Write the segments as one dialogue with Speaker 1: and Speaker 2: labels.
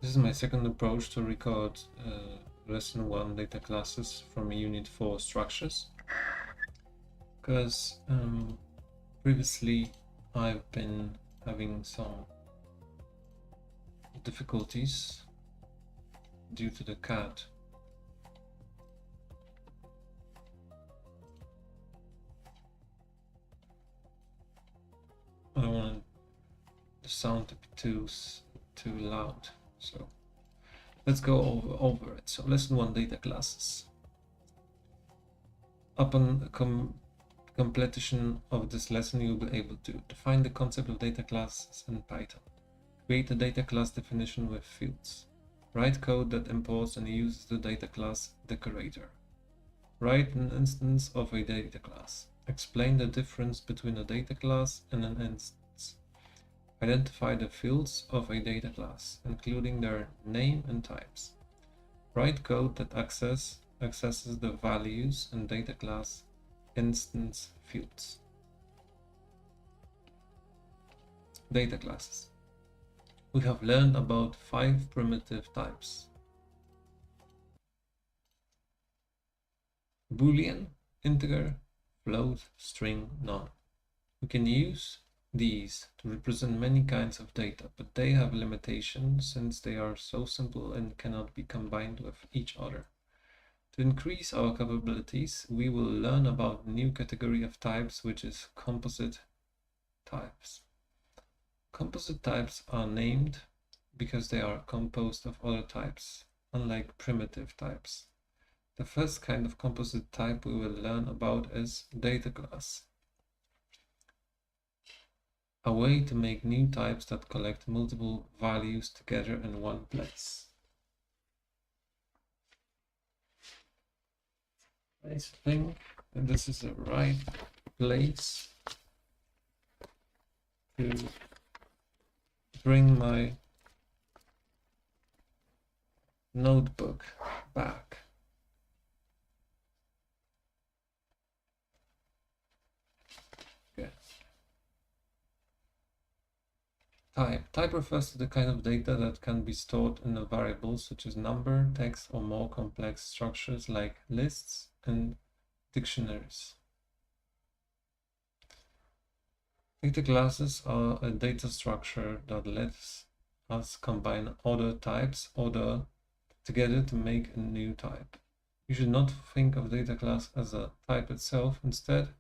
Speaker 1: This is my second approach to record lesson 1 data classes from unit 4 structures, because previously I've been having some difficulties due to the cat. I don't want the sound to be too loud, so let's go over it. So lesson 1 data classes. Upon completion of this lesson, you'll be able to define the concept of data classes in Python, create a data class definition with fields, write code that imports and uses the data class decorator, write an instance of a data class, explain the difference between a data class and an instance, identify the fields of a data class, including their name and types, write code that accesses the values and data class instance fields. Data classes. We have learned about 5 primitive types: Boolean, integer, float, string, none. We can use these to represent many kinds of data, but they have limitations since they are so simple and cannot be combined with each other. To increase our capabilities, we will learn about a new category of types, which is composite types. Composite types are named because they are composed of other types, unlike primitive types. The first kind of composite type we will learn about is data class, a way to make new types that collect multiple values together in one place. I think this is the right place to bring my notebook back. Okay. Type refers to the kind of data that can be stored in a variable, such as number, text, or more complex structures like lists and dictionaries. Data classes are a data structure that lets us combine other types together to make a new type. You should not think of data class as a type itself. Instead,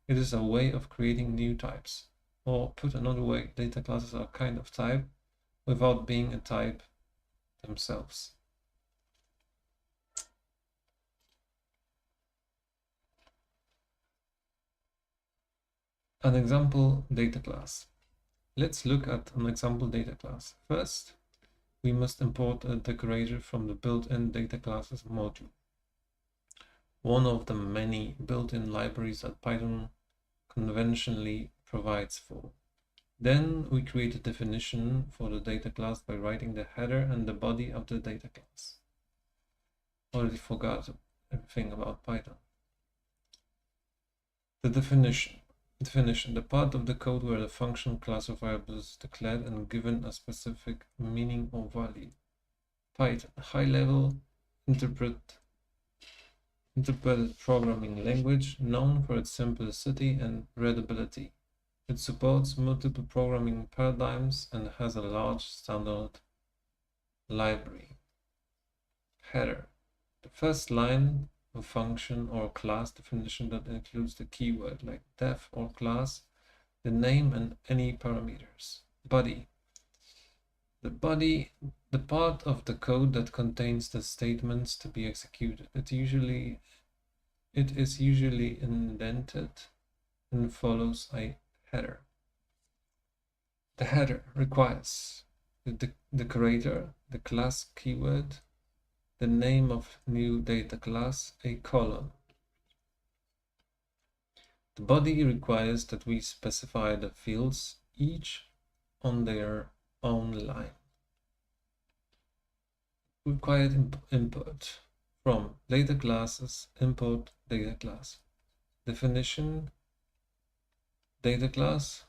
Speaker 1: it is a way of creating new types. Or put another way, data classes are a kind of type without being a type themselves. An example data class. Let's look at an example data class. First, we must import a decorator from the built-in data classes module, one of the many built-in libraries that Python conventionally provides for. Then we create a definition for the data class by writing the header and the body of the data class. Already forgot everything about Python. The definition, the part of the code where the function class or variable is declared and given a specific meaning or value. Python, high-level interpreted programming language known for its simplicity and readability. It supports multiple programming paradigms and has a large standard library. Header, the first line of function or class definition that includes the keyword like def or class, the name, and any parameters. Body, the part of the code that contains the statements to be executed. It is usually indented and follows a header. The header requires the decorator, the class keyword, the name of new data class, a colon. The body requires that we specify the fields, each on their own line. Required input from data classes, import data class. Definition, data class,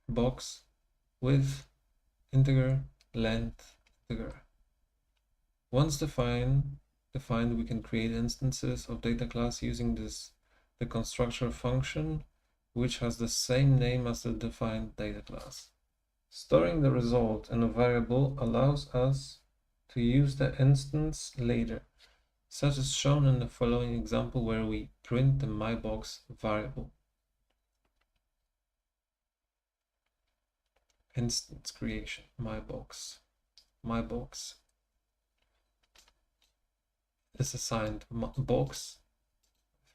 Speaker 1: box, width, integer, length integer. Once defined, we can create instances of data class using the constructor function, which has the same name as the defined data class. Storing the result in a variable allows us to use the instance later, such as shown in the following example where we print the myBox variable. Instance creation, myBox. myBox is assigned box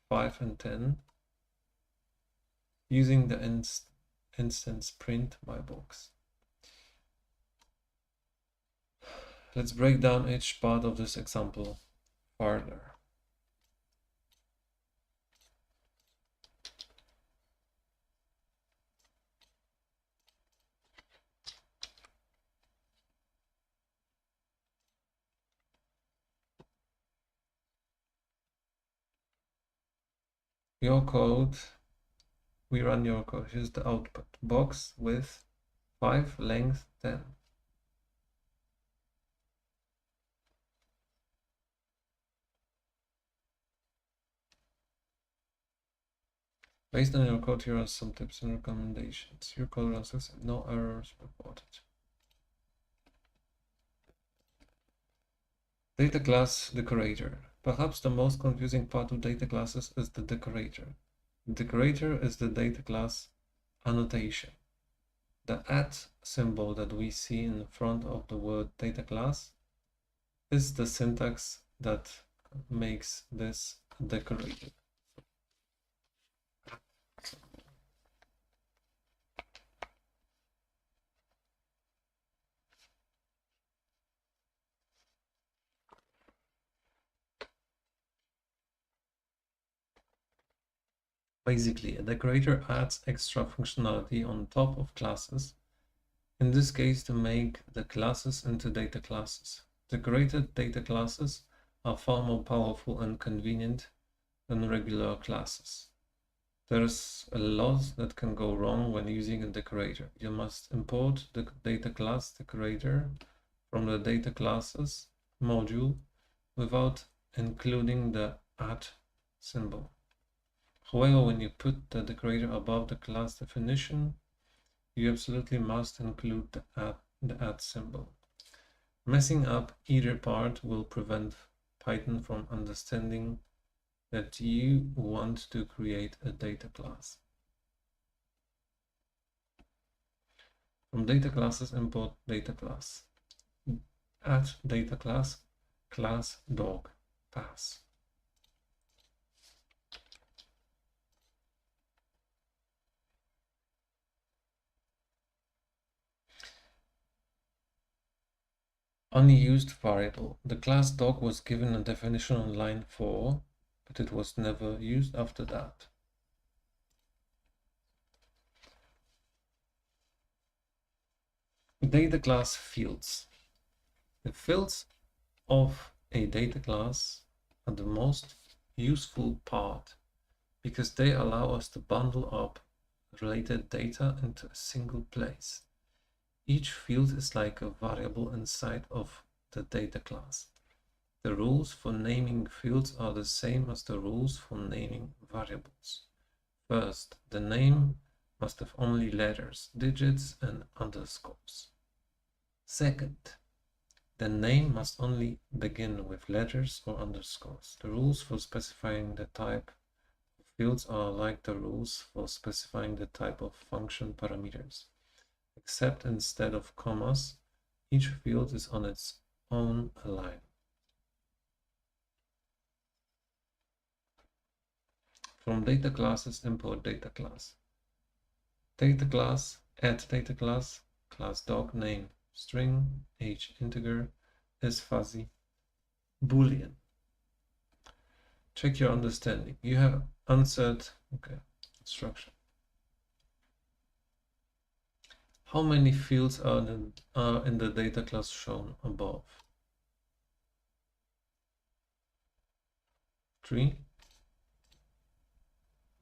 Speaker 1: 5 and 10 using the instance print myBox. Let's break down each part of this example further. Your code, we run your code. Here's the output. Box width 5, length 10. Based on your code, here are some tips and recommendations. Your code runs successfully, no errors reported. Data class decorator. Perhaps the most confusing part of data classes is the decorator. The decorator is the data class annotation. The @ symbol that we see in front of the word data class is the syntax that makes this decorator. Basically, a decorator adds extra functionality on top of classes, in this case to make the classes into data classes. Decorated data classes are far more powerful and convenient than regular classes. There's a lot that can go wrong when using a decorator. You must import the data class decorator from the data classes module without including the @ symbol. However, when you put the decorator above the class definition, you absolutely must include the @ symbol. Messing up either part will prevent Python from understanding that you want to create a data class. From data classes, import data class. @ data class, class dog, pass. Unused variable. The class dog was given a definition on line 4, but it was never used after that. Data class fields. The fields of a data class are the most useful part because they allow us to bundle up related data into a single place. Each field is like a variable inside of the data class. The rules for naming fields are the same as the rules for naming variables. First, the name must have only letters, digits, and underscores. Second, the name must only begin with letters or underscores. The rules for specifying the type of fields are like the rules for specifying the type of function parameters. Except instead of commas, each field is on its own line. From data classes, import data class. Data class, add data class, class dog name, string, age integer, is fuzzy, boolean. Check your understanding. You have answered, okay, instruction. How many fields are in the data class shown above? 3.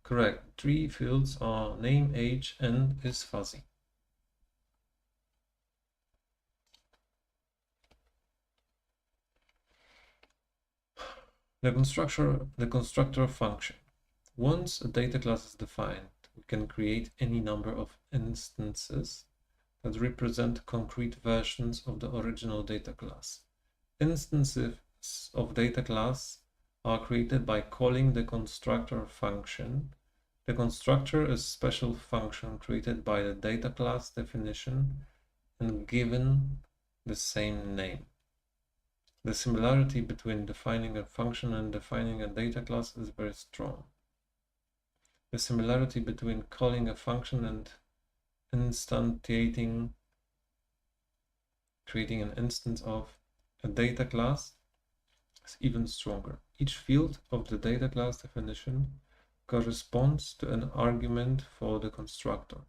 Speaker 1: Correct. 3 fields are name, age, and is fuzzy. The constructor function. Once a data class is defined, we can create any number of instances that represent concrete versions of the original data class. Instances of data class are created by calling the constructor function. The constructor is a special function created by the data class definition and given the same name. The similarity between defining a function and defining a data class is very strong. The similarity between calling a function and instantiating, creating an instance of a data class is even stronger. Each field of the data class definition corresponds to an argument for the constructor.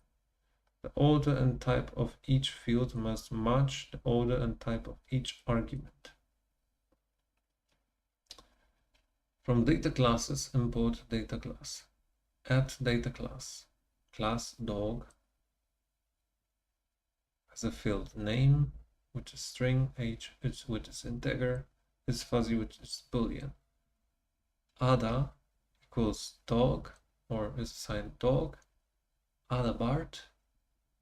Speaker 1: The order and type of each field must match the order and type of each argument. From data classes, import data class. Add data class. Class dog has a field name, which is string, age, which is integer, is fuzzy, which is boolean. Ada equals dog, or is assigned dog. Ada Bart,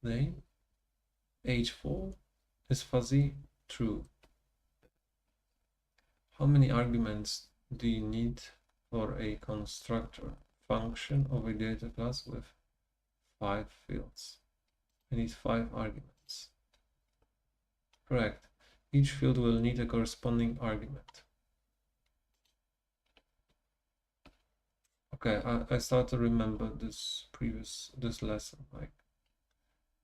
Speaker 1: name, age 4, is fuzzy, true. How many arguments do you need for a constructor function of a data class with 5 fields? I need 5 arguments. Correct. Each field will need a corresponding argument. Okay, I start to remember this lesson. Like,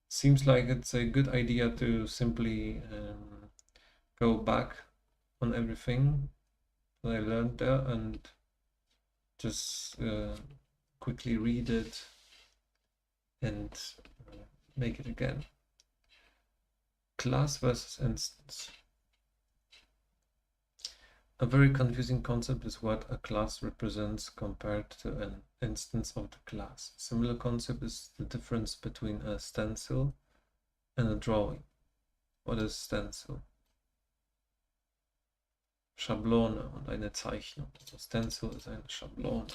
Speaker 1: seems like it's a good idea to simply go back on everything that I learned there and just quickly read it and make it again. Class versus instance. A very confusing concept is what a class represents compared to an instance of the class. A similar concept is the difference between a stencil and a drawing. What is stencil? Schablone und eine Zeichnung. Also Stencil ist eine Schablone.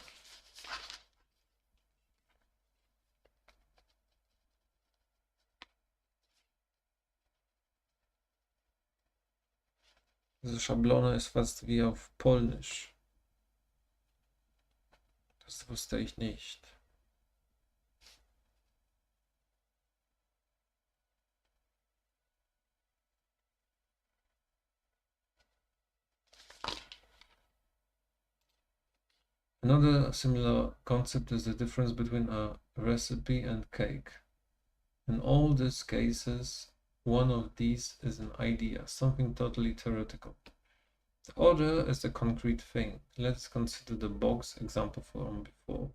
Speaker 1: Diese Schablone ist fast wie auf Polnisch. Das wusste ich nicht. Another similar concept is the difference between a recipe and cake. In all these cases, one of these is an idea, something totally theoretical. The other is the concrete thing. Let's consider the box example from before.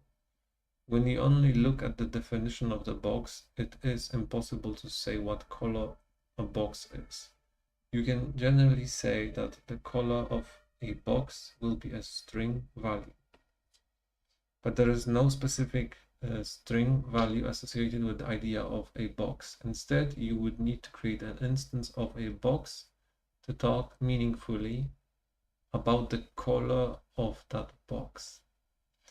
Speaker 1: When you only look at the definition of the box, it is impossible to say what color a box is. You can generally say that the color of a box will be a string value. But there is no specific string value associated with the idea of a box. Instead, you would need to create an instance of a box to talk meaningfully about the color of that box.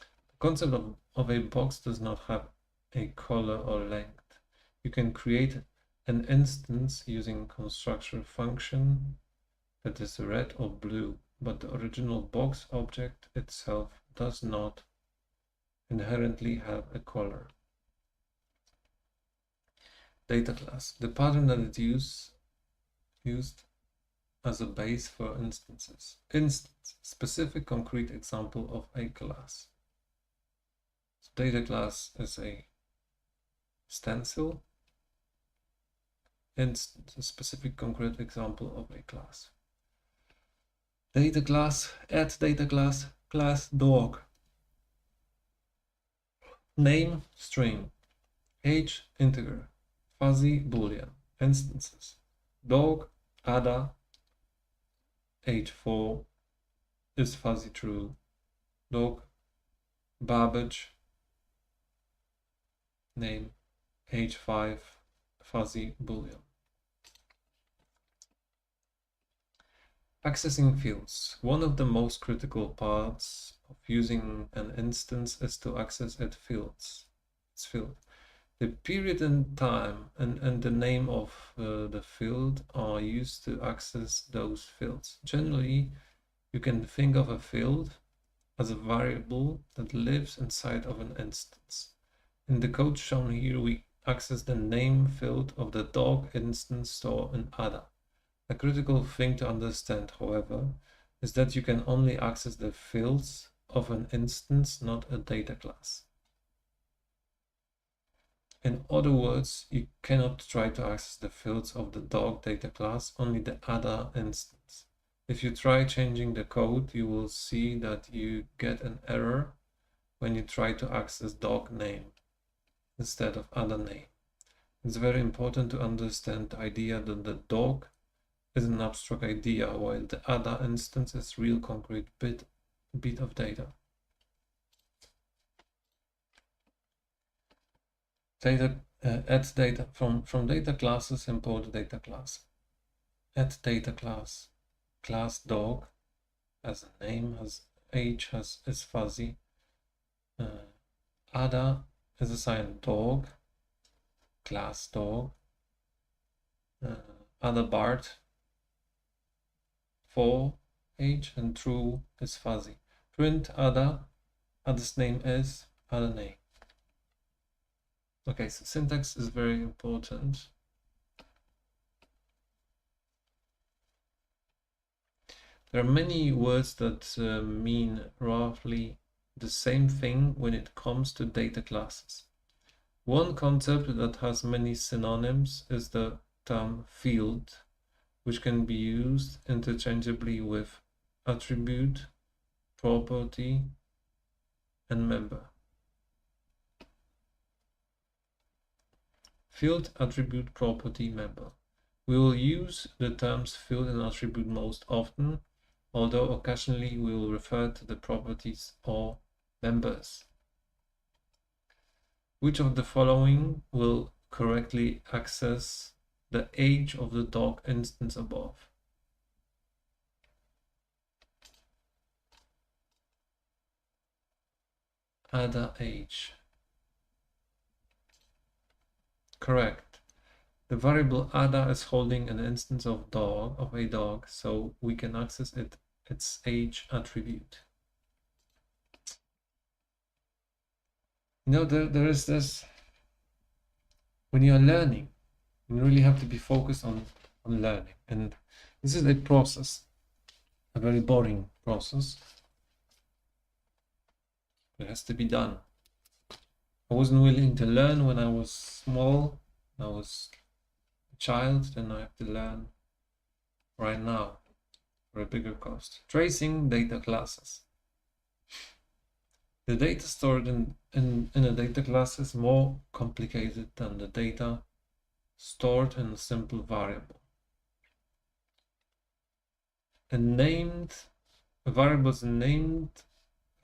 Speaker 1: The concept of a box does not have a color or length. You can create an instance using constructor function that is red or blue, but the original box object itself does not inherently have a color. Data class. The pattern that is used as a base for instances. Instance, specific concrete example of a class. So data class is a stencil. Instance, a specific concrete example of a class. Data class, add data class, class dog. Name, string. Age, integer. Fuzzy, boolean. Instances. Dog, Ada, age 4, is fuzzy, true. Dog, Babbage, name, age 5, fuzzy, boolean. Accessing fields. One of the most critical parts of using an instance is to access its field. The period and time and the name of the field are used to access those fields. Generally, you can think of a field as a variable that lives inside of an instance. In the code shown here, we access the name field of the dog instance store in Ada. A critical thing to understand, however, is that you can only access the fields of an instance, not a data class. In other words, you cannot try to access the fields of the dog data class, only the Ada instance. If you try changing the code, you will see that you get an error when you try to access dog name instead of Ada name. It's very important to understand the idea that the dog is an abstract idea, while the Ada instance is real concrete bit of data. Add data from data classes, import data class. Add data class. Class dog has a name, has age, is fuzzy. Ada is assigned dog, class dog. Ada Bart for age, and true is fuzzy. Print Ada, Ada's name is Ada name. Okay, so syntax is very important. There are many words that mean roughly the same thing when it comes to data classes. One concept that has many synonyms is the term field, which can be used interchangeably with attribute, property, and member. Field, attribute, property, member. We will use the terms field and attribute most often, although occasionally we will refer to the properties or members. Which of the following will correctly access the age of the dog instance above? Ada age. Correct. The variable Ada is holding an instance of a dog, so we can access its age attribute. There is this, when you're learning, you really have to be focused on learning. And this is a process, a very boring process. It has to be done. I wasn't willing to learn when I was small. I was a child, then I have to learn right now for a bigger cost. Tracing data classes. The data stored in a data class is more complicated than the data stored in a simple variable. A variable is a named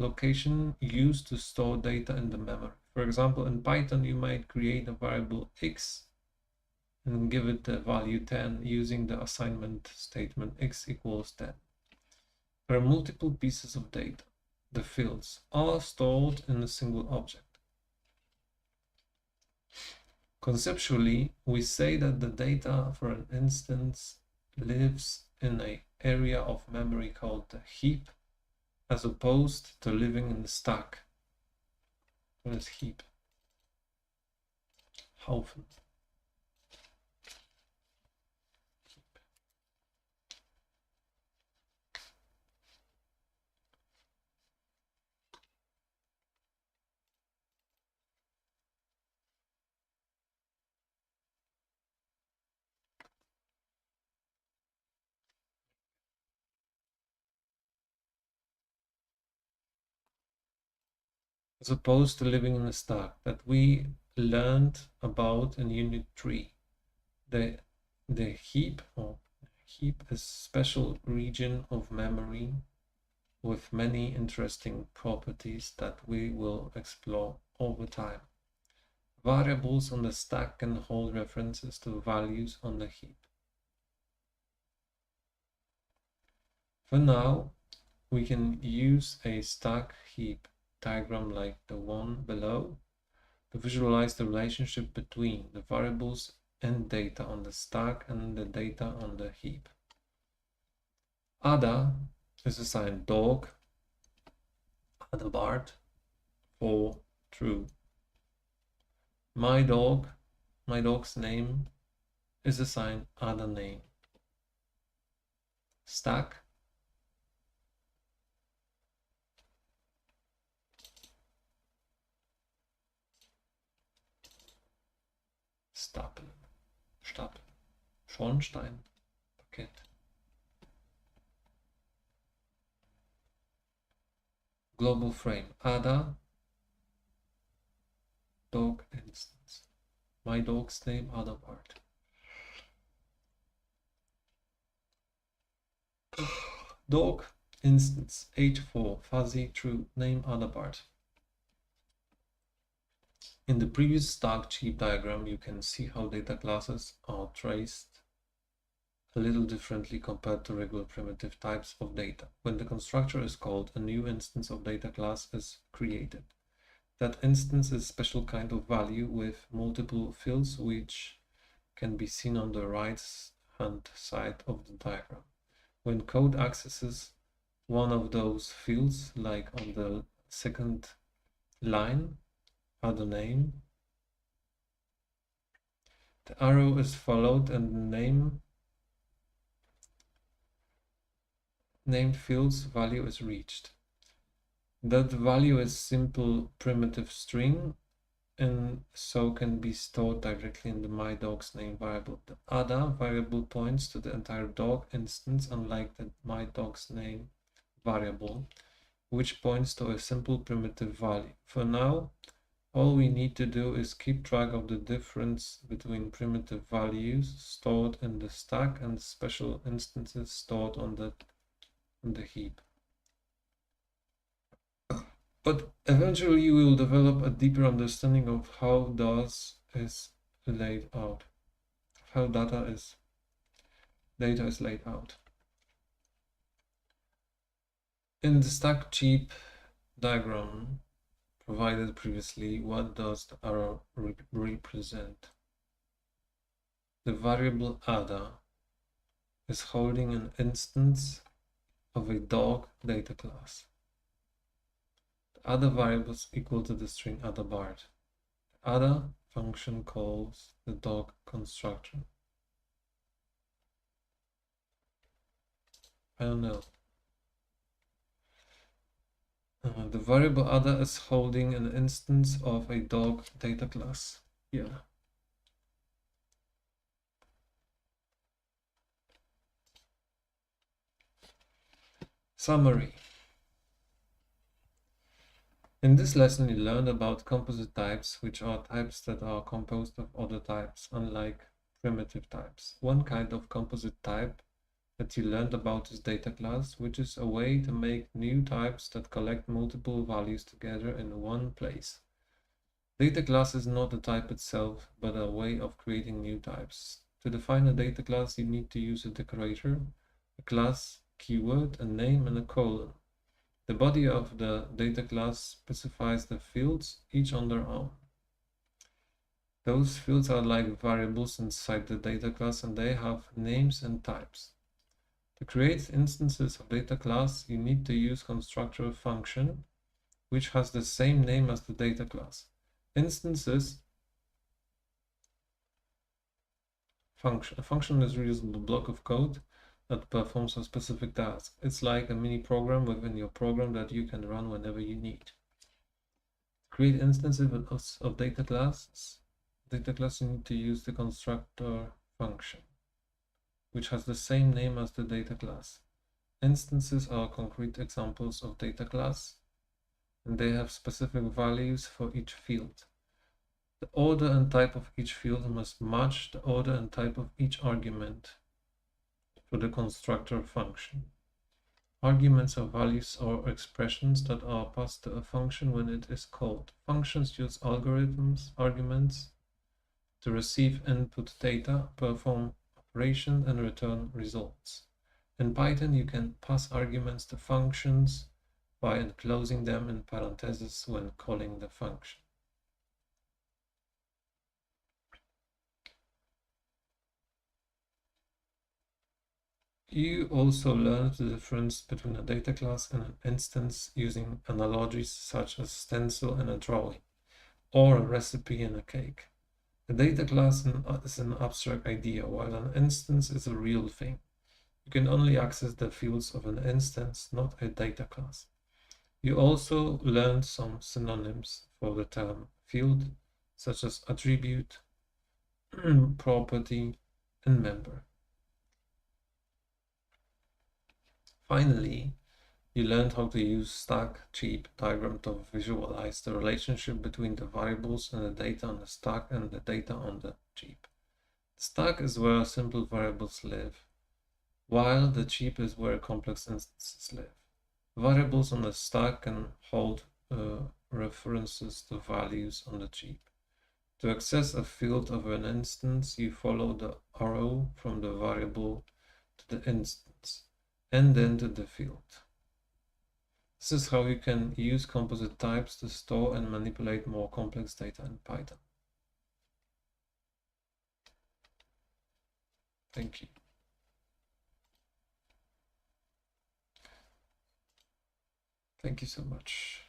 Speaker 1: location used to store data in the memory. For example, in Python, you might create a variable x and give it the value 10 using the assignment statement x equals 10. There are multiple pieces of data. The fields are stored in a single object. Conceptually, we say that the data for an instance lives in an area of memory called the heap, as opposed to living in the stack. What is heap? Haufen. As opposed to living in a stack that we learned about in Unit 3. The heap is a special region of memory with many interesting properties that we will explore over time. Variables on the stack can hold references to values on the heap. For now, we can use a stack heap diagram like the one below to visualize the relationship between the variables and data on the stack and the data on the heap. Ada is assigned dog, Adalbert for true. My dog's name is assigned Ada name. Stack Stapel, Schornstein, Parkett. Global frame, Ada, dog instance. My dog's name, Adalbert. Dog instance, H4, fuzzy, true, name, Adalbert. In the previous stack heap diagram, you can see how data classes are traced a little differently compared to regular primitive types of data. When the constructor is called, a new instance of data class is created. That instance is a special kind of value with multiple fields, which can be seen on the right-hand side of the diagram. When code accesses one of those fields, like on the second line, Ada name, the arrow is followed and the named field's value is reached. That value is simple primitive string and so can be stored directly in the myDogsName variable. The Ada variable points to the entire dog instance, unlike the myDogsName variable, which points to a simple primitive value. For now, all we need to do is keep track of the difference between primitive values stored in the stack and special instances stored on the heap. But eventually we will develop a deeper understanding of how DOS is laid out, how data is laid out. In the stack heap diagram provided previously, what does the arrow represent? The variable Ada is holding an instance of a dog data class. The Ada variable is equal to the string Adalbert. The Ada function calls the dog constructor. I don't know. The variable Ada is holding an instance of a dog data class. Yeah. Summary. In this lesson, you learned about composite types, which are types that are composed of other types, unlike primitive types. One kind of composite type that you learned about is data class, which is a way to make new types that collect multiple values together in one place. Data class is not a type itself, but a way of creating new types. To define a data class, you need to use a decorator, a class keyword, a name, and a colon. The body of the data class specifies the fields, each on their own. Those fields are like variables inside the data class, and they have names and types. To create instances of data class, you need to use constructor function, which has the same name as the data class. Instances function. A function is a reusable block of code that performs a specific task. It's like a mini program within your program that you can run whenever you need. To create instances of data class, you need to use the constructor function, which has the same name as the data class. Instances are concrete examples of data class, and they have specific values for each field. The order and type of each field must match the order and type of each argument for the constructor function. Arguments are values or expressions that are passed to a function when it is called. Functions use arguments to receive input data, perform operations, and return results. In Python, you can pass arguments to functions by enclosing them in parentheses when calling the function. You also learned the difference between a data class and an instance using analogies such as stencil and a drawing, or a recipe and a cake. A data class is an abstract idea, while an instance is a real thing. You can only access the fields of an instance, not a data class. You also learned some synonyms for the term field, such as attribute, property, and member. Finally, you learned how to use stack cheap diagram to visualize the relationship between the variables and the data on the stack and the data on the cheap. The stack is where simple variables live, while the cheap is where complex instances live. Variables on the stack can hold references to values on the cheap. To access a field of an instance, you follow the arrow from the variable to the instance, and then to the field. This is how you can use composite types to store and manipulate more complex data in Python. Thank you. Thank you so much.